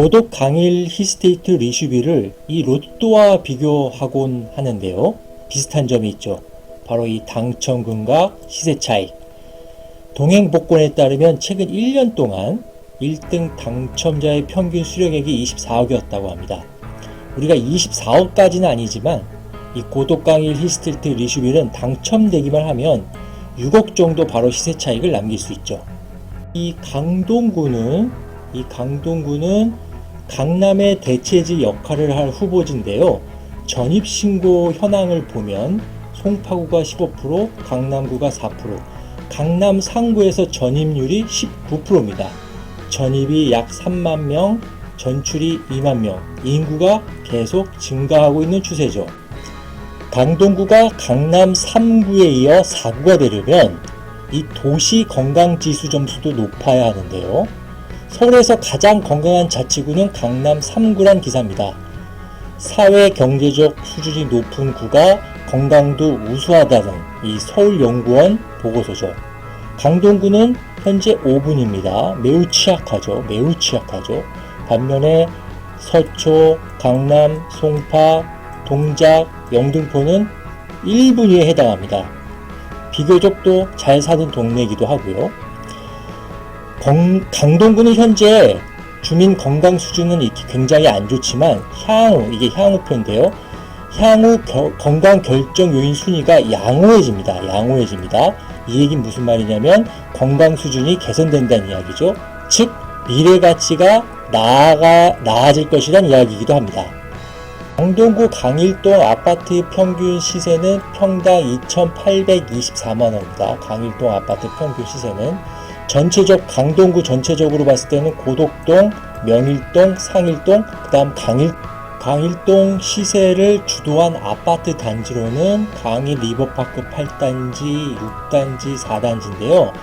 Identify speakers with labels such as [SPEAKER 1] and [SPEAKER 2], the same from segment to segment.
[SPEAKER 1] 고독 강일 힐스테이트 리슈뷰를 이 로또와 비교하곤 하는데요. 비슷한 점이 있죠. 바로 이 당첨금과 시세 차이. 동행복권에 따르면 최근 1년 동안 1등 당첨자의 평균 수령액이 24억이었다고 합니다. 우리가 24억까지는 아니지만 이 고독 강일 힐스테이트 리슈뷰는 당첨되기만 하면 6억 정도 바로 시세 차익을 남길 수 있죠. 이 강동구는 강남의 대체지 역할을 할 후보지인데요. 전입신고 현황을 보면 송파구가 15%, 강남구가 4%, 강남 상구에서 전입률이 19%입니다. 전입이 약 3만 명, 전출이 2만 명, 인구가 계속 증가하고 있는 추세죠. 강동구가 강남 3구에 이어 4구가 되려면 이 도시 건강지수 점수도 높아야 하는데요. 서울에서 가장 건강한 자치구는 강남 3구란 기사입니다. 사회 경제적 수준이 높은 구가 건강도 우수하다는 이 서울연구원 보고서죠. 강동구는 현재 5분입니다. 매우 취약하죠. 반면에 서초, 강남, 송파, 동작, 영등포는 1분위에 해당합니다. 비교적 또 잘 사는 동네이기도 하고요. 강동구는 현재 주민 건강 수준은 이렇게 굉장히 안 좋지만 이게 향후표인데요. 향후 건강 결정 요인 순위가 양호해집니다. 이 얘기는 무슨 말이냐면 건강 수준이 개선된다는 이야기죠. 즉 미래 가치가 나아질 것이라는 이야기이기도 합니다. 강동구 강일동 아파트 평균 시세는 평당 2,824만원입니다. 강일동 아파트 평균 시세는 강동구 전체적으로 봤을 때는 고덕동, 명일동, 상일동, 그 다음 강일동 시세를 주도한 아파트 단지로는 강일 리버파크 8단지, 6단지, 4단지인데요.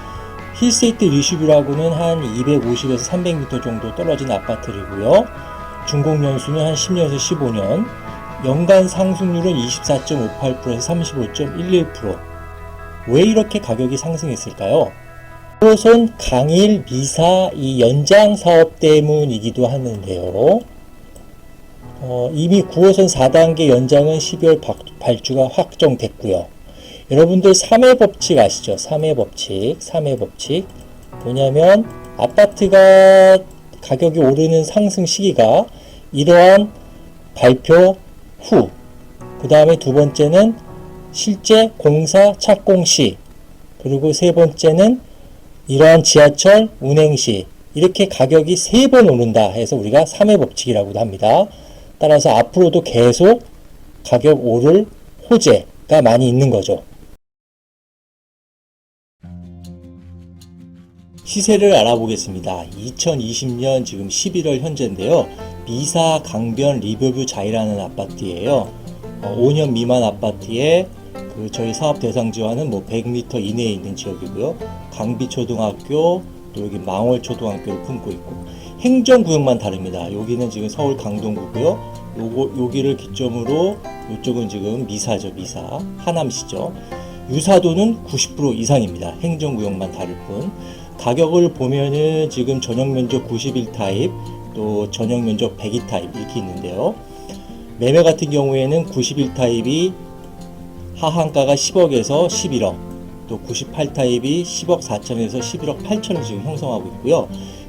[SPEAKER 1] 힐스테이트 리슈뷰라고는 한 250에서 300m 정도 떨어진 아파트이고요. 준공연수는 한 10년에서 15년, 연간 상승률은 24.58%에서 35.11%. 왜 이렇게 가격이 상승했을까요? 9호선 강일 미사 이 연장 사업 때문이기도 하는데요. 이미 9호선 4단계 연장은 12월 발주가 확정됐고요. 여러분들 3회 법칙 아시죠? 3회 법칙. 뭐냐면 아파트가 가격이 오르는 상승 시기가 이러한 발표 후, 그 다음에 두 번째는 실제 공사 착공 시, 그리고 세 번째는 이러한 지하철 운행 시, 이렇게 가격이 3번 오른다 해서 우리가 3회 법칙이라고도 합니다. 따라서 앞으로도 계속 가격 오를 호재가 많이 있는 거죠. 시세를 알아보겠습니다. 2020년 지금 11월 현재인데요. 미사 강변 리버뷰 자이라는 아파트예요. 5년 미만 아파트에 저희 사업 대상 지역은 100m 이내에 있는 지역이고요. 강비초등학교, 또 여기 망월초등학교를 품고 있고, 행정구역만 다릅니다. 여기는 지금 서울 강동구고요. 여기를 기점으로 이쪽은 지금 미사죠. 하남시죠. 유사도는 90% 이상입니다. 행정구역만 다를 뿐. 가격을 보면은 지금 전용면적 91타입, 또 전용면적 102타입 이렇게 있는데요. 매매 같은 경우에는 91타입이 하한가가 10억에서 11억, 또 98타입이 10억 4천에서 11억 8천을 지금 형성하고 있고요.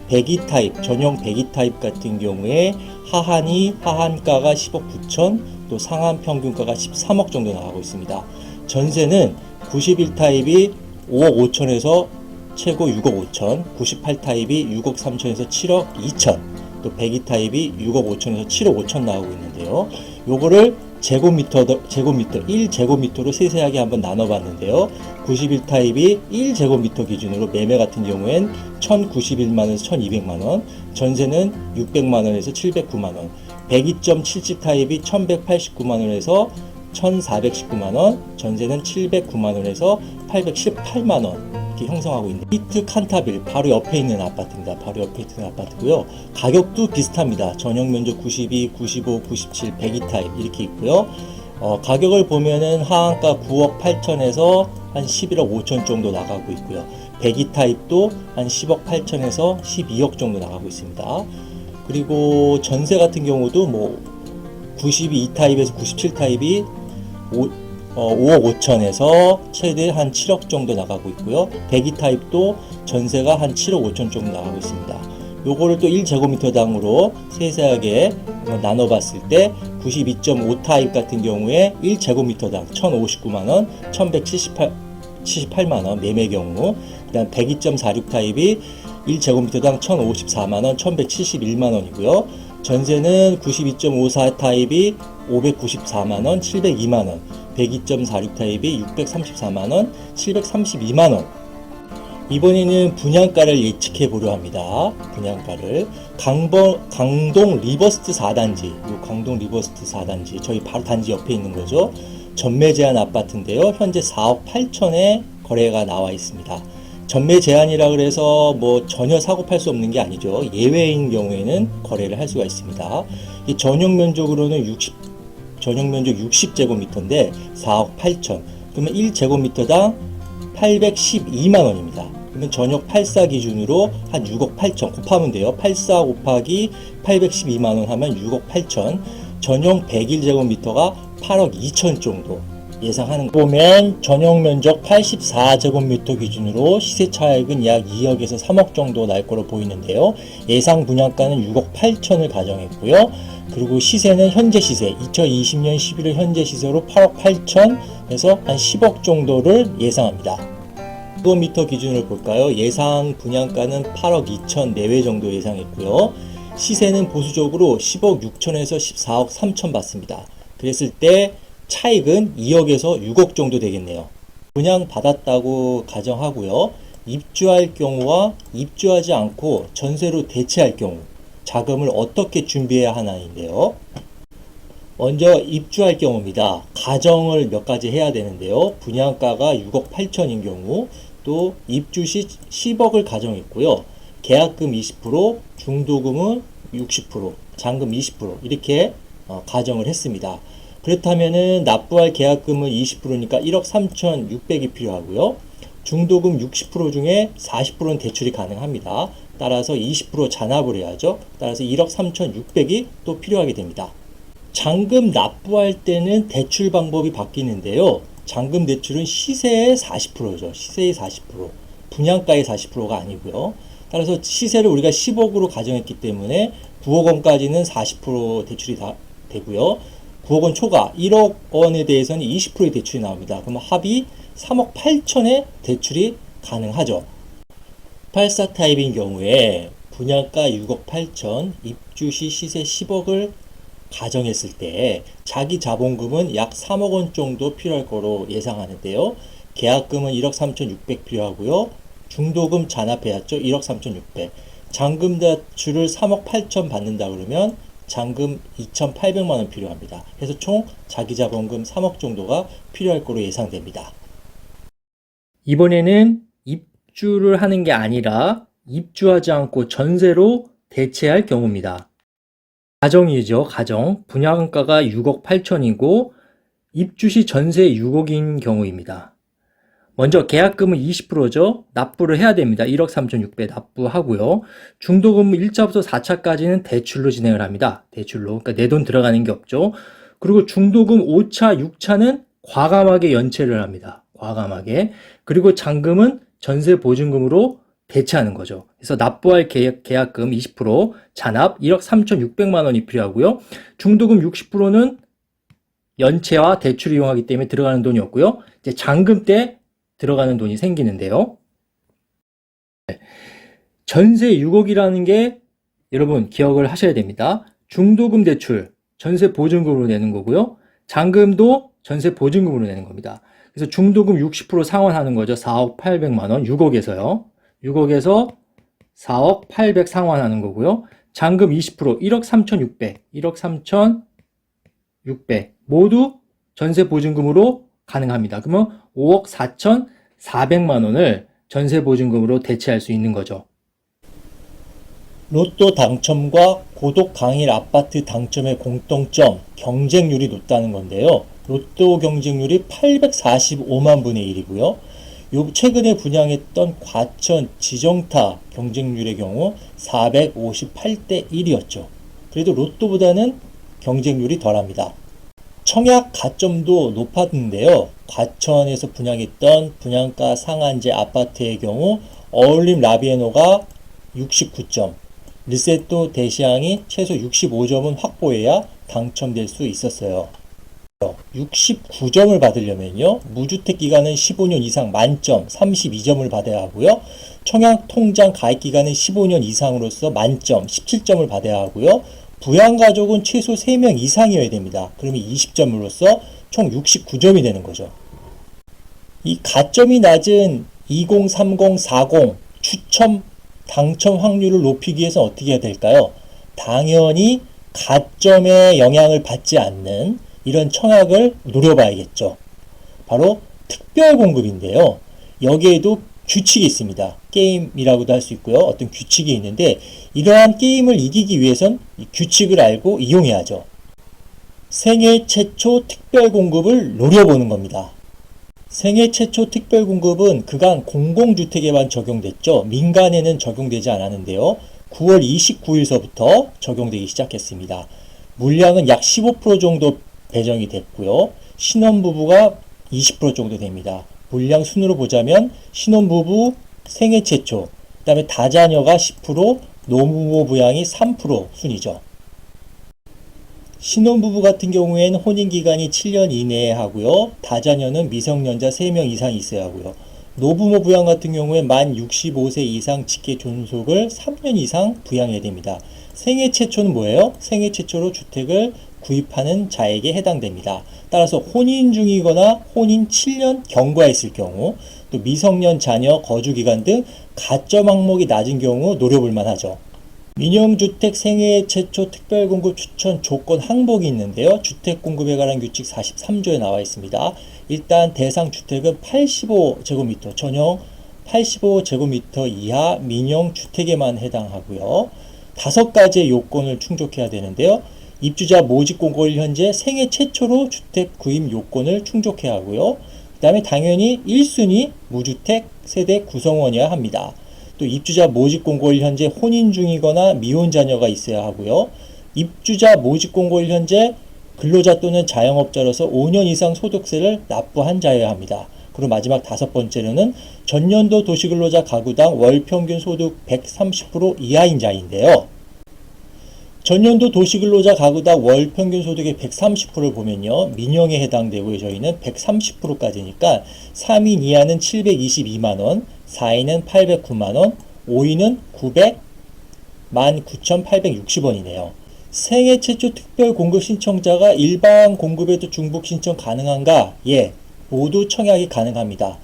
[SPEAKER 1] 102타입, 전용 102타입 같은 경우에 하한가가 10억 9천, 또 상한 평균가가 13억 정도 나가고 있습니다. 전세는 91타입이 5억 5천에서 최고 6억 5천, 98타입이 6억 3천에서 7억 2천, 또 102타입이 6억 5천에서 7억 5천 나오고 있는데요. 요거를 제곱미터 1제곱미터로 세세하게 한번 나눠봤는데요. 91타입이 1제곱미터 기준으로 매매 같은 경우엔 1,091만원에서 1,200만원, 전세는 600만원에서 709만원, 102.7집 타입이 1,189만원에서 1,419만원, 전세는 709만원에서 818만원 이렇게 형성하고 있는 히트 칸타빌 바로 옆에 있는 아파트입니다. 아파트고요. 가격도 비슷합니다. 전용 면적 92, 95, 97, 102 타입 이렇게 있고요. 가격을 보면은 하한가 9억 8천에서 한 11억 5천 정도 나가고 있고요. 102 타입도 한 10억 8천에서 12억 정도 나가고 있습니다. 그리고 전세 같은 경우도 뭐 92타입에서 97타입이 5억 5천에서 최대 한 7억 정도 나가고 있고요. 102타입도 전세가 한 7억 5천 정도 나가고 있습니다. 요거를 또 1제곱미터당으로 세세하게 나눠봤을 때 92.5타입 같은 경우에 1제곱미터당 1,059만원, 1,178만원 매매 경우, 그 다음 102.46타입이 1제곱미터당 1,054만원, 1,171만원이고요. 전세는 92.54타입이 594만원, 702만원, 102.46타입이 634만원, 732만원. 이번에는 분양가를 예측해 보려 합니다. 분양가를. 강동 리버스트 4단지, 요 강동 리버스트 4단지, 저희 바로 단지 옆에 있는 거죠. 전매 제한 아파트인데요. 현재 4억 8천에 거래가 나와 있습니다. 전매 제한이라 그래서 뭐 전혀 사고 팔 수 없는 게 아니죠. 예외인 경우에는 거래를 할 수가 있습니다. 이 전용 면적으로는 전용 면적 60제곱미터인데 4억 8천. 그러면 1제곱미터당 812만 원입니다. 그러면 전용 84 기준으로 한 6억 8천 곱하면 돼요. 84 곱하기 812만 원 하면 6억 8천. 전용 101제곱미터가 8억 2천 정도 예상하는 거 보면 전용 면적 84제곱미터 기준으로 시세 차익은 약 2억에서 3억 정도 날 거로 보이는데요. 예상 분양가는 6억 8천을 가정했고요. 그리고 시세는 현재 시세 2020년 11월 현재 시세로 8억 8천에서 한 10억 정도를 예상합니다. 제곱미터 기준으로 볼까요? 예상 분양가는 8억 2천 내외 정도 예상했고요. 시세는 보수적으로 10억 6천에서 14억 3천 받습니다. 그랬을 때 차익은 2억에서 6억 정도 되겠네요. 분양 받았다고 가정하고요. 입주할 경우와 입주하지 않고 전세로 대체할 경우 자금을 어떻게 준비해야 하나인데요. 먼저 입주할 경우입니다. 가정을 몇 가지 해야 되는데요. 분양가가 6억 8천인 경우 또 입주 시 10억을 가정했고요. 계약금 20%, 중도금은 60%, 잔금 20% 이렇게 가정을 했습니다. 그렇다면은 납부할 계약금은 20%니까 1억 3,600이 필요하고요. 중도금 60% 중에 40%는 대출이 가능합니다. 따라서 20% 잔압을 해야죠. 따라서 1억 3,600이 또 필요하게 됩니다. 잔금 납부할 때는 대출 방법이 바뀌는데요. 잔금 대출은 시세의 40%죠. 시세의 40%. 분양가의 40%가 아니고요. 따라서 시세를 우리가 10억으로 가정했기 때문에 9억 원까지는 40% 대출이 다 되고요. 9억 원 초과 1억 원에 대해서는 20%의 대출이 나옵니다. 그럼 합이 3억 8천의 대출이 가능하죠. 84 타입인 경우에 분양가 6억 8천, 입주 시 시세 10억을 가정했을 때 자기 자본금은 약 3억 원 정도 필요할 거로 예상하는데요. 계약금은 1억 3,600 필요하고요. 중도금 잔압해야죠. 1억 3,600. 잔금 대출을 3억 8천 받는다 그러면 잔금 2,800만 원 필요합니다. 그래서 총 자기 자본금 3억 정도가 필요할 거로 예상됩니다. 이번에는 입주를 하는 게 아니라 입주하지 않고 전세로 대체할 경우입니다. 가정이죠. 가정. 분양가가 6억 8천이고 입주 시 전세 6억인 경우입니다. 먼저 계약금은 20%죠. 납부를 해야 됩니다. 1억 3,600 납부하고요. 중도금 1차부터 4차까지는 대출로 진행을 합니다. 대출로. 그러니까 내 돈 들어가는 게 없죠. 그리고 중도금 5차, 6차는 과감하게 연체를 합니다. 과감하게. 그리고 잔금은 전세 보증금으로 대체하는 거죠. 그래서 납부할 계약금 20%, 잔압 1억 3,600만 원이 필요하고요. 중도금 60%는 연체와 대출을 이용하기 때문에 들어가는 돈이 없고요. 이제 잔금 때 들어가는 돈이 생기는데요. 전세 6억이라는 게 여러분 기억을 하셔야 됩니다. 중도금 대출 전세 보증금으로 내는 거고요. 잔금도 전세 보증금으로 내는 겁니다. 그래서 중도금 60% 상환하는 거죠. 4억 800만 원, 6억에서요. 6억에서 4억 800 상환하는 거고요. 잔금 20%, 1억 3,600, 1억 3,600 모두 전세 보증금으로 가능합니다. 그러면 5억 4,400만 원을 전세 보증금으로 대체할 수 있는 거죠. 로또 당첨과 고독 강일 아파트 당첨의 공통점, 경쟁률이 높다는 건데요. 로또 경쟁률이 845만 분의 1이고요. 최근에 분양했던 과천 지정타 경쟁률의 경우 458대 1이었죠. 그래도 로또보다는 경쟁률이 덜합니다. 청약 가점도 높았는데요. 과천에서 분양했던 분양가 상한제 아파트의 경우 어울림 라비에노가 69점, 르세토 대시앙이 최소 65점은 확보해야 당첨될 수 있었어요. 69점을 받으려면요, 무주택 기간은 15년 이상 만점 32점을 받아야 하고요, 청약 통장 가입 기간은 15년 이상으로서 만점 17점을 받아야 하고요, 부양가족은 최소 3명 이상이어야 됩니다. 그러면 20점으로서 총 69점이 되는 거죠. 이 가점이 낮은 20, 30, 40 추첨 당첨 확률을 높이기 위해서 어떻게 해야 될까요? 당연히 가점의 영향을 받지 않는 이런 청약을 노려봐야겠죠. 바로 특별 공급인데요. 여기에도 규칙이 있습니다. 게임이라고도 할 수 있고요. 어떤 규칙이 있는데 이러한 게임을 이기기 위해선 이 규칙을 알고 이용해야죠. 생애 최초 특별 공급을 노려보는 겁니다. 생애 최초 특별 공급은 그간 공공주택에만 적용됐죠. 민간에는 적용되지 않았는데요. 9월 29일서부터 적용되기 시작했습니다. 물량은 약 15% 정도 배정이 됐고요. 신혼부부가 20% 정도 됩니다. 물량 순으로 보자면 신혼부부 생애 최초, 그 다음에 다자녀가 10%, 노부모 부양이 3% 순이죠. 신혼부부 같은 경우에는 혼인기간이 7년 이내에 하고요. 다자녀는 미성년자 3명 이상 있어야 하고요. 노부모 부양 같은 경우에 만 65세 이상 직계 존속을 3년 이상 부양해야 됩니다. 생애 최초는 뭐예요? 생애 최초로 주택을 구입하는 자에게 해당됩니다. 따라서 혼인 중이거나 혼인 7년 경과했을 경우, 또 미성년 자녀 거주기간 등 가점 항목이 낮은 경우 노려볼만 하죠. 민영주택 생애 최초 특별공급 추천 조건 항목이 있는데요. 주택공급에 관한 규칙 43조에 나와 있습니다. 일단 대상 주택은 85제곱미터, 전용 85제곱미터 이하 민영주택에만 해당하고요. 5가지의 요건을 충족해야 되는데요. 입주자 모집 공고일 현재 생애 최초로 주택 구입 요건을 충족해야 하고요. 그 다음에 당연히 1순위 무주택 세대 구성원이어야 합니다. 또 입주자 모집 공고일 현재 혼인 중이거나 미혼 자녀가 있어야 하고요. 입주자 모집 공고일 현재 근로자 또는 자영업자로서 5년 이상 소득세를 납부한 자여야 합니다. 그리고 마지막 5번째로는 전년도 도시근로자 가구당 월 평균 소득 130% 이하인 자인데요. 전년도 도시근로자 가구당 월 평균 소득의 130%를 보면요. 민영에 해당되고요. 저희는 130%까지니까 3인 이하는 722만원, 4인은 809만원, 5인은 919,860원이네요. 생애 최초 특별 공급 신청자가 일반 공급에도 중복 신청 가능한가? 예, 모두 청약이 가능합니다.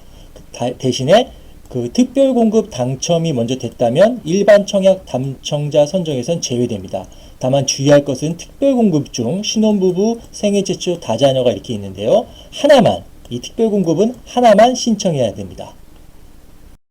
[SPEAKER 1] 대신에 그 특별 공급 당첨이 먼저 됐다면 일반 청약 당첨자 선정에선 제외됩니다. 다만 주의할 것은 특별 공급 중 신혼부부, 생애 최초 다자녀가 이렇게 있는데요. 이 특별 공급은 하나만 신청해야 됩니다.